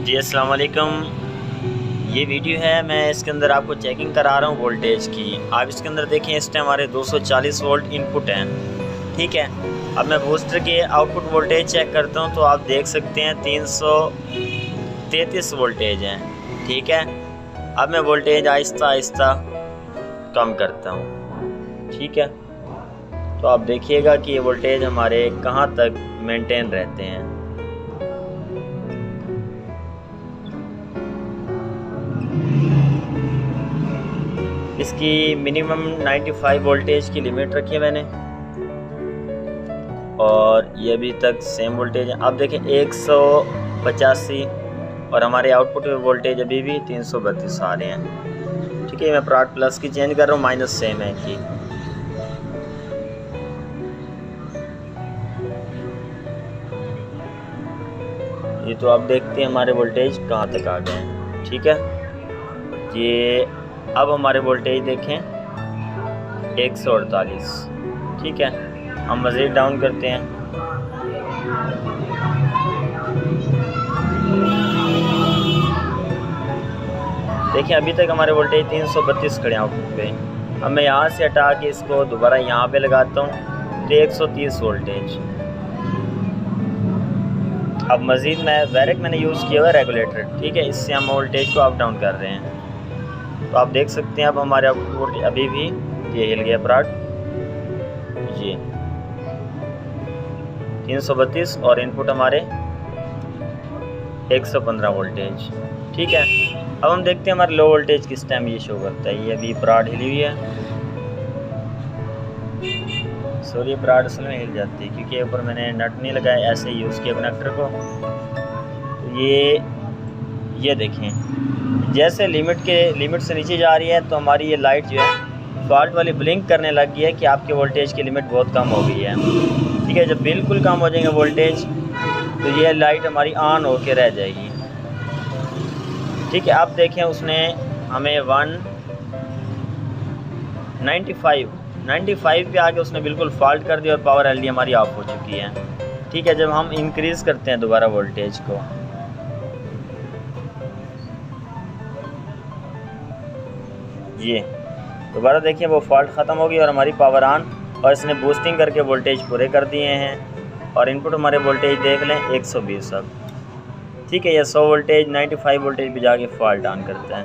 जी अस्सलाम वालेकुम। ये वीडियो है, मैं इसके अंदर आपको चेकिंग करा रहा हूँ वोल्टेज की। आप इसके अंदर देखें, इस टाइम हमारे 240 वोल्ट इनपुट हैं, ठीक है। अब मैं बूस्टर के आउटपुट वोल्टेज चेक करता हूँ तो आप देख सकते हैं 333 वोल्टेज हैं, ठीक है। अब मैं वोल्टेज आहिस्ता आहिस्ता कम करता हूँ, ठीक है। तो आप देखिएगा कि ये वोल्टेज हमारे कहाँ तक मेंटेन रहते हैं। इसकी मिनिमम 95 वोल्टेज की लिमिट रखी है मैंने, और ये अभी तक सेम वोल्टेज है। आप देखें 185 और हमारे आउटपुट में वोल्टेज अभी भी 332 आ रहे हैं, ठीक है। मैं प्राट प्लस की चेंज कर रहा हूँ, माइनस सेम है कि ये। तो आप देखते हैं हमारे वोल्टेज कहाँ तक आ गए हैं, ठीक है। ये अब हमारे वोल्टेज देखें 148, ठीक है। हम मज़ीद डाउन करते हैं, देखिए अभी तक हमारे वोल्टेज 332 खड़े हैं आउटपुट पे। अब मैं यहाँ से हटा के इसको दोबारा यहाँ पे लगाता हूँ तो 130 वोल्टेज। अब मज़ीद मैं वैरिक मैंने यूज़ किया हुआ रेगुलेटर, ठीक है। इससे हम वोल्टेज को अप डाउन कर रहे हैं। तो आप देख सकते हैं अब हमारे आउटपुट अभी भी ये हिल गया प्राट, ये 332 और इनपुट हमारे 115 वोल्टेज, ठीक है। अब हम देखते हैं हमारे लो वोल्टेज किस टाइम ये शो करता है। ये अभी प्राट हिली हुई है, सॉरी प्राट असल में हिल जाती है क्योंकि ऊपर मैंने नट नहीं लगाया, ऐसे यूज़ किया कनेक्टर को। तो ये देखें जैसे लिमिट से नीचे जा रही है तो हमारी ये लाइट जो है फॉल्ट वाली ब्लिंक करने लग गई है कि आपके वोल्टेज की लिमिट बहुत कम हो गई है, ठीक है। जब बिल्कुल कम हो जाएंगे वोल्टेज तो ये लाइट हमारी ऑन होके रह जाएगी, ठीक है। आप देखें उसने हमें 195 पे आके उसने बिल्कुल फॉल्ट कर दिया और पावर एलईडी हमारी ऑफ हो चुकी है, ठीक है। जब हम इंक्रीज़ करते हैं दोबारा वोल्टेज को, ये दोबारा देखिए वो फॉल्ट ख़त्म हो गई और हमारी पावर ऑन, और इसने बूस्टिंग करके वोल्टेज पूरे कर दिए हैं। और इनपुट हमारे वोल्टेज देख लें 120 अब, ठीक है। ये 100 वोल्टेज 95 वोल्टेज भी जाके फॉल्ट ऑन करता है।